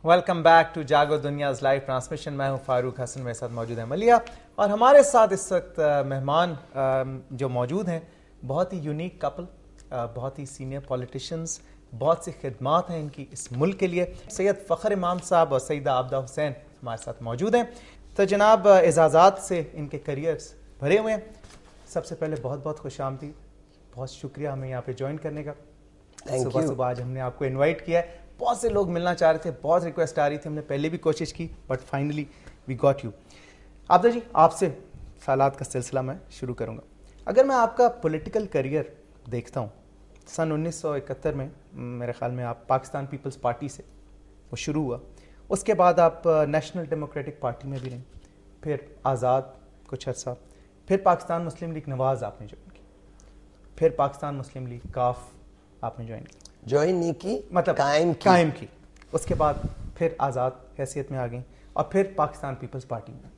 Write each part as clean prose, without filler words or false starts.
Welcome back to Jaago Dunya's live transmission. میں ہوں فاروق حسن, میرے ساتھ موجود ہے ملیہ, اور ہمارے ساتھ اس وقت مہمان جو موجود ہیں بہت ہی یونیک کپل, بہت ہی سینئر پولیٹیشنز, بہت سی خدمات ہیں ان کی اس ملک کے لیے. سید فخر امام صاحب اور سیدہ عابدہ حسین ہمارے ساتھ موجود ہیں. تو جناب اعزازات سے ان کے کریئرز بھرے ہوئے ہیں. سب سے پہلے بہت بہت خوش آمدید, بہت شکریہ ہمیں یہاں پہ جوائن کرنے کا. صبح آج ہم نے آپ کو انوائٹ کیا ہے. بہت سے لوگ ملنا چاہ رہے تھے, بہت ریکویسٹ آ رہی تھی, ہم نے پہلے بھی کوشش کی, but finally we got you. Abida ji, آپ سے سوالات کا سلسلہ میں شروع کروں گا. اگر میں آپ کا پولیٹیکل کریئر دیکھتا ہوں, سن 1971 میں میرے خیال میں آپ پاکستان پیپلز پارٹی سے وہ شروع ہوا. اس کے بعد آپ نیشنل ڈیموکریٹک پارٹی میں بھی رہیں, پھر آزاد کچھ عرصہ, پھر پاکستان مسلم لیگ نواز آپ نے جوائن کی, پھر پاکستان مسلم لیگ کاف آپ نے جوائن نہیں کی, مطلب قائم کی. اس کے بعد پھر آزاد حیثیت میں آ گئیں, اور پھر پاکستان پیپلز پارٹی میں.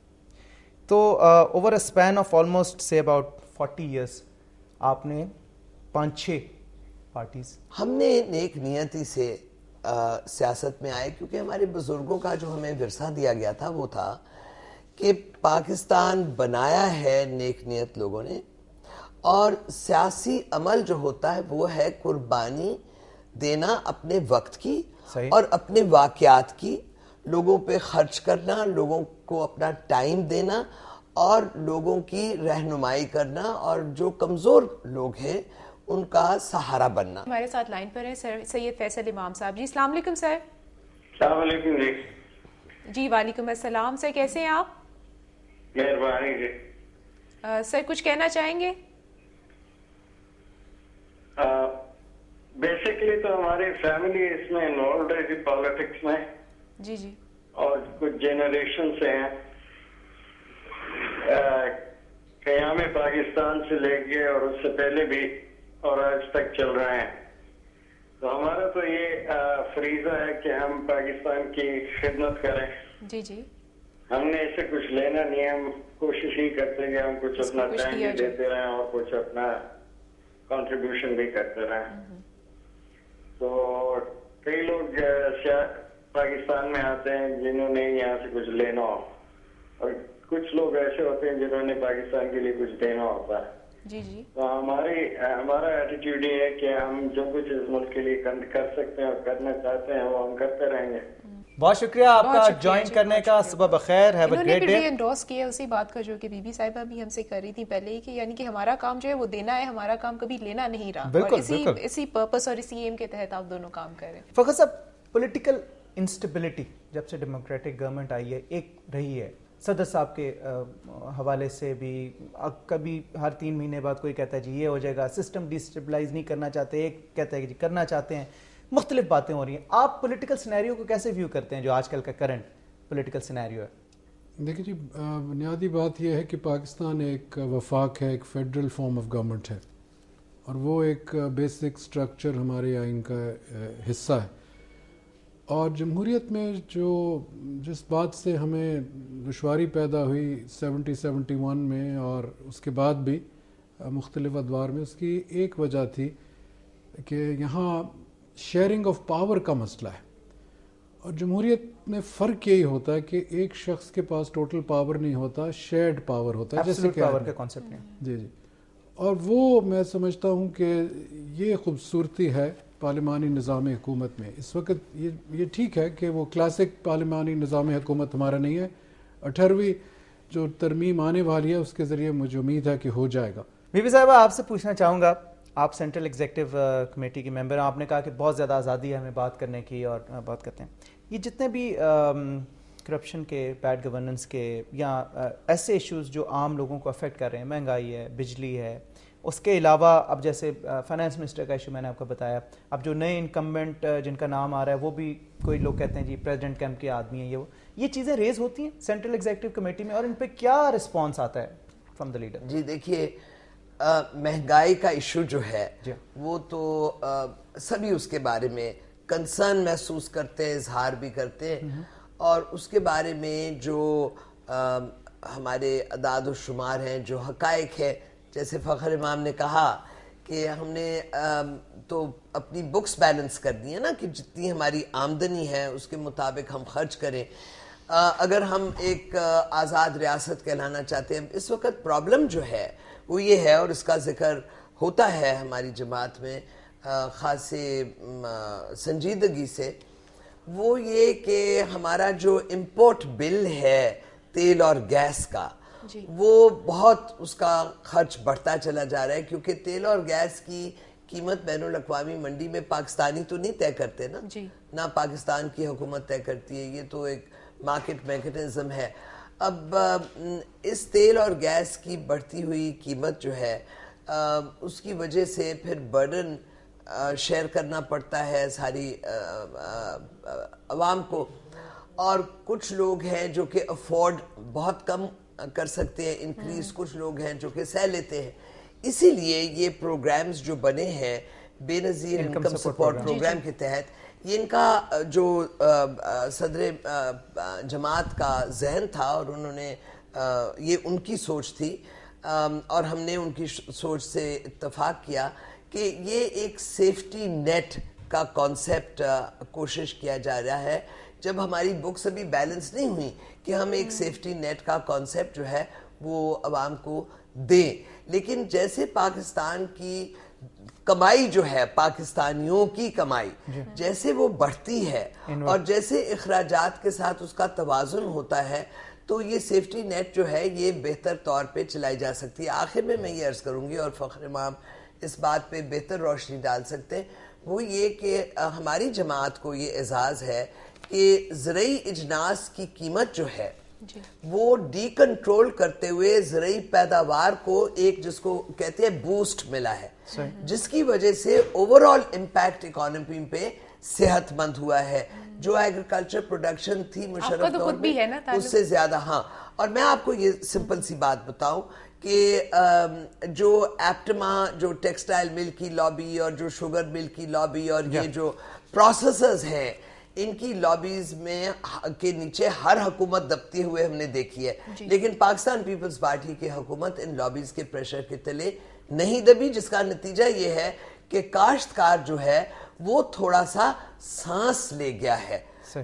تو over a span of almost سے اباؤٹ 40 ایئرس آپ نے 5-6 پارٹیز. ہم نے نیک نیتی سے سیاست میں آئے, کیونکہ ہمارے بزرگوں کا جو ہمیں ورثہ دیا گیا تھا وہ تھا کہ پاکستان بنایا ہے نیک نیت لوگوں نے, اور سیاسی عمل جو ہوتا ہے وہ ہے قربانی دینا اپنے وقت کی اور اپنے واقعات کی, لوگوں پہ خرچ کرنا, لوگوں کو اپنا ٹائم دینا اور لوگوں کی رہنمائی کرنا, اور جو کمزور لوگ ہیں ان کا سہارا بننا. ہمارے ساتھ لائن پر ہے سید فیصل امام صاحب. جی السلام علیکم سر. السلام علیکم جی. جی وعلیکم السلام سر, کیسے ہیں آپ؟ مہربانی جی. سر کچھ کہنا چاہیں گے؟ بیسکلی تو ہماری فیملی اس میں انوالوڈ ہے جی پالیٹکس میں. جی جی. اور کچھ جنریشن سے ہیں, قیام پاکستان سے لے کے اور اس سے پہلے بھی اور آج تک چل رہے ہیں. تو ہمارا تو یہ فریضہ ہے کہ ہم پاکستان کی خدمت کریں. جی جی. ہم نے اسے کچھ لینا نہیں ہے, ہم کوشش ہی کرتے ہیں کہ ہم کچھ اپنا ٹائم بھی دیتے رہیں اور کچھ اپنا کنٹریبیوشن بھی کرتے رہیں. تو کئی لوگ پاکستان میں آتے ہیں جنہوں نے یہاں سے کچھ لینا ہو, اور کچھ لوگ ایسے ہوتے ہیں جنہوں نے پاکستان کے لیے کچھ دینا ہوتا ہے. جی جی. تو ہمارا ایٹیٹیوڈ یہ ہے کہ ہم جو کچھ اس ملک کے لیے کر سکتے ہیں اور کرنا چاہتے ہیں وہ ہم کرتے رہیں گے. بہت شکریہ آپ کا جوائن کرنے کا. صبح بخیر, ہیو اے گریٹ ڈے. انہوں نے بھی انڈورس کیا اسی بات کا جو کہ بی بی صاحبہ بھی ہم سے کر رہی تھی پہلے ہی, کہ یعنی کہ ہمارا کام جو ہے وہ دینا ہے, ہمارا کام کبھی لینا نہیں رہا. اور اسی پرپس اور اسی ایم کے تحت آپ دونوں کام کر رہے ہیں. فخر صاحب, پولیٹیکل انسٹیبلٹی جب سے ڈیموکریٹک گورنمنٹ آئی ہے ایک رہی ہے, صدر صاحب کے حوالے سے بھی کبھی ہر 3 مہینے بعد کوئی کہتا ہے جی یہ ہو جائے گا, سسٹم ڈیسٹیبلائز نہیں کرنا چاہتے, ایک کہتا ہے کہ جی کرنا چاہتے ہیں, مختلف باتیں ہو رہی ہیں. آپ پولیٹیکل سینیریو کو کیسے ویو کرتے ہیں جو آج کل کا کرنٹ پولیٹیکل سینیریو ہے؟ دیکھیں جی, بنیادی بات یہ ہے کہ پاکستان ایک وفاق ہے, ایک فیڈرل فارم آف گورنمنٹ ہے, اور وہ ایک بیسک سٹرکچر ہمارے آئین کا حصہ ہے. اور جمہوریت میں جس بات سے ہمیں دشواری پیدا ہوئی 71 میں اور اس کے بعد بھی مختلف ادوار میں, اس کی ایک وجہ تھی کہ یہاں شیئرنگ آف پاور کا مسئلہ ہے. اور جمہوریت میں فرق یہی ہوتا ہے کہ ایک شخص کے پاس ٹوٹل پاور نہیں ہوتا, شیئرڈ پاور ہوتا ہے, جیسے کہ پاور کا کانسیپٹ ہے. جی جی. اور وہ میں سمجھتا ہوں کہ یہ خوبصورتی ہے پارلیمانی نظام حکومت میں. اس وقت یہ ٹھیک ہے کہ وہ کلاسک پارلیمانی نظام حکومت ہمارا نہیں ہے. 18ویں جو ترمیم آنے والی ہے اس کے ذریعے مجھے امید ہے کہ ہو جائے گا. بی بی صاحبہ, آپ سے پوچھنا چاہوں گا, آپ سینٹرل ایگزیکٹو کمیٹی کے ممبر ہیں, آپ نے کہا کہ بہت زیادہ آزادی ہے ہمیں بات کرنے کی اور بات کرتے ہیں. یہ جتنے بھی کرپشن کے, بیڈ گورننس کے, یا ایسے ایشوز جو عام لوگوں کو افیکٹ کر رہے ہیں, مہنگائی ہے, بجلی ہے, اس کے علاوہ اب جیسے فائنانس منسٹر کا ایشو میں نے آپ کو بتایا, اب جو نئے انکمبنٹ جن کا نام آ رہا ہے وہ بھی کوئی لوگ کہتے ہیں جی پریزیڈنٹ کیمپ کے آدمی ہیں, یہ چیزیں ریز ہوتی ہیں سینٹرل ایگزیکٹو کمیٹی میں, اور ان پہ کیا رسپانس آتا ہے فرام دا لیڈر؟ جی دیکھیے, مہنگائی کا ایشو جو ہے وہ تو سبھی اس کے بارے میں کنسرن محسوس کرتے ہیں, اظہار بھی کرتے ہیں, اور اس کے بارے میں جو ہمارے اعداد و شمار ہیں، جو حقائق ہے، جیسے فخر امام نے کہا کہ ہم نے تو اپنی بکس بیلنس کر دی ہے نا، کہ جتنی ہماری آمدنی ہے اس کے مطابق ہم خرچ کریں. اگر ہم ایک آزاد ریاست کہلانا چاہتے ہیں، اس وقت پرابلم جو ہے وہ یہ ہے، اور اس کا ذکر ہوتا ہے ہماری جماعت میں خاص سنجیدگی سے، وہ یہ کہ ہمارا جو امپورٹ بل ہے تیل اور گیس کا، وہ بہت اس کا خرچ بڑھتا چلا جا رہا ہے، کیونکہ تیل اور گیس کی قیمت بین الاقوامی منڈی میں پاکستانی تو نہیں طے کرتے نا، نہ پاکستان کی حکومت طے کرتی ہے، یہ تو ایک مارکیٹ میکنزم ہے. اب اس تیل اور گیس کی بڑھتی ہوئی قیمت جو ہے اس کی وجہ سے پھر برڈن شیئر کرنا پڑتا ہے ساری عوام کو، اور کچھ لوگ ہیں جو کہ افورڈ بہت کم کر سکتے ہیں انکریز، کچھ لوگ ہیں جو کہ سہ لیتے ہیں. اسی لیے یہ پروگرامز جو بنے ہیں بے نظیر انکم سپورٹ پروگرام کے تحت، یہ ان کا جو صدر جماعت کا ذہن تھا، اور انہوں نے یہ ان کی سوچ تھی، اور ہم نے ان کی سوچ سے اتفاق کیا کہ یہ ایک سیفٹی نیٹ کا کانسیپٹ کوشش کیا جا رہا ہے. جب ہماری بکس ابھی بیلنس نہیں ہوئی کہ ہم ایک سیفٹی نیٹ کا کانسیپٹ جو ہے وہ عوام کو دیں، لیکن جیسے پاکستان کی کمائی جو ہے، پاکستانیوں کی کمائی جیسے وہ بڑھتی ہے اور جیسے اخراجات کے ساتھ اس کا توازن ہوتا ہے، تو یہ سیفٹی نیٹ جو ہے یہ بہتر طور پہ چلائی جا سکتی ہے. آخر میں یہ عرض کروں گی، اور فخر امام اس بات پہ بہتر روشنی ڈال سکتے ہیں، وہ یہ کہ ہماری جماعت کو یہ اعزاز ہے کہ زرعی اجناس کی قیمت جو ہے وہ ڈی کنٹرول کرتے ہوئے زرعی پیداوار کو ایک جس کو کہتے ہیں بوسٹ ملا ہے، جس کی وجہ سے اوور آل امپیکٹ اکانومی پہ صحت مند ہوا ہے. جو ایگریکلچر پروڈکشن تھی مشرف دور میں اس سے زیادہ. ہاں، اور میں آپ کو یہ سمپل سی بات بتاؤں کہ جو ایپٹما، جو ٹیکسٹائل مل کی لابی اور جو شوگر مل کی لابی اور یہ جو پروسیسرز ہیں، ان کی لابیز میں کے نیچے ہر حکومت دبتے ہوئے ہم نے دیکھی ہے، لیکن پاکستان پیپلز پارٹی کی حکومت ان لابیز کے پریشر کے تلے نہیں دبی، جس کا نتیجہ یہ ہے کہ کاشتکار جو ہے وہ تھوڑا سا سانس لے گیا ہے.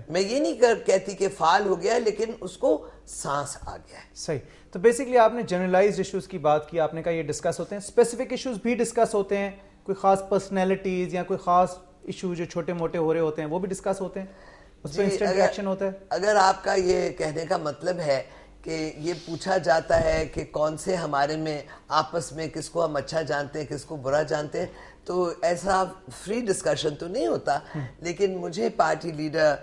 میں یہ نہیں کہتی کہ فعال ہو گیا، لیکن اس کو سانس آ گیا ہے. صحیح. تو بیسکلی آپ نے جنرلائزڈ ایشوز کی بات کی، آپ نے کہا یہ ڈسکس ہوتے ہیں، اسپیسیفک ایشوز بھی ڈسکس ہوتے ہیں، کوئی خاص پرسنالٹیز یا کوئی خاص ایشو جو چھوٹے موٹے ہو رہے ہوتے ہیں وہ بھی ڈسکس ہوتے ہیں، اس پہ انسٹنٹ ریئیکشن ہوتا ہے. اگر آپ کا یہ کہنے کا مطلب ہے کہ یہ پوچھا جاتا ہے کہ کون سے ہمارے میں آپس میں کس کو ہم اچھا جانتے ہیں، کس کو برا جانتے ہیں، تو ایسا فری ڈسکشن تو نہیں ہوتا، لیکن مجھے پارٹی لیڈر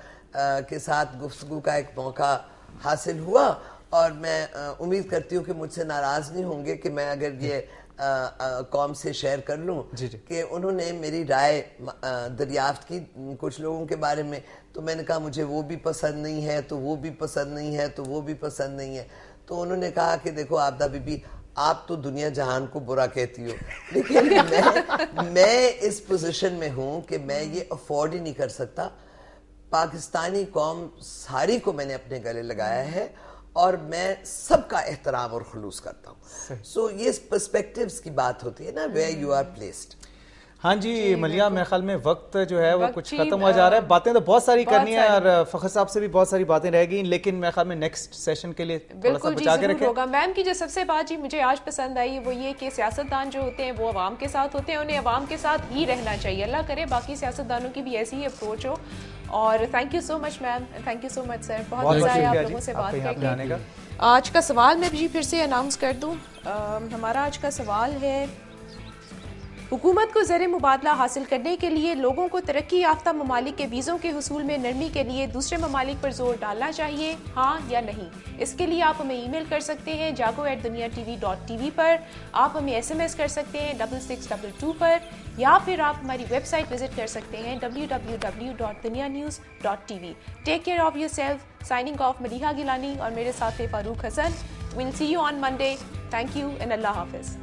کے ساتھ گفتگو کا ایک موقع حاصل ہوا، اور میں امید کرتی ہوں کہ مجھ سے ناراض نہیں ہوں گے کہ میں اگر یہ قوم سے شیئر کر لوں کہ انہوں نے میری رائے دریافت کی کچھ لوگوں کے بارے میں، تو میں نے کہا مجھے وہ بھی پسند نہیں ہے، تو وہ بھی پسند نہیں ہے، تو وہ بھی پسند نہیں ہے. تو انہوں نے کہا کہ دیکھو عابدہ بی بی، آپ تو دنیا جہان کو برا کہتی ہو، لیکن میں اس پوزیشن میں ہوں کہ میں یہ افورڈ ہی نہیں کر سکتا. پاکستانی قوم ساری کو میں نے اپنے گلے لگایا ہے، اور میں سب کا احترام اور خلوص کرتا ہوں. سو یہ پرسپیکٹیوز کی بات ہوتی ہے نا، ویئر یو آر پلیسڈ. ہاں جی ملیہ، میرے خیال میں وقت جو ہے وہ کچھ ختم ہو جا رہا ہے. باتیں تو بہت ساری کرنی ہیں، اور فخر صاحب سے بھی بہت ساری باتیں رہ گئی، لیکن میرے خیال میں نیکسٹ سیشن کے لیے تھوڑا سا بچا کے رکھیں. ہوگا. میم کی جو سب سے بات جی مجھے آج پسند آئی وہ یہ کہ سیاستدان جو ہوتے ہیں وہ عوام کے ساتھ ہوتے ہیں، انہیں عوام کے ساتھ ہی رہنا چاہیے. اللہ کرے باقی سیاستدانوں کی بھی ایسی ہی اپروچ ہو. اور thank you so much ma'am, thank you so much sir, بہت مزہ آیا آپ لوگوں سے بات کر کے. آج کا سوال میں بھی پھر سے اناؤنس کر دوں. ہمارا آج کا سوال ہے، حکومت کو زر مبادلہ حاصل کرنے کے لیے لوگوں کو ترقی یافتہ ممالک کے ویزوں کے حصول میں نرمی کے لیے دوسرے ممالک پر زور ڈالنا چاہیے، ہاں یا نہیں؟ اس کے لیے آپ ہمیں ای میل کر سکتے ہیں jago@duniatv.tv پر، آپ ہمیں SMS کر سکتے ہیں 6622 پر، یا پھر آپ ہماری ویب سائٹ وزٹ کر سکتے ہیں www.dunianews.tv. Take care of yourself. Signing off Maleeha Gilani اور میرے ساتھ Farooq Hasan. We'll see you on Monday. Thank you and اللہ حافظ.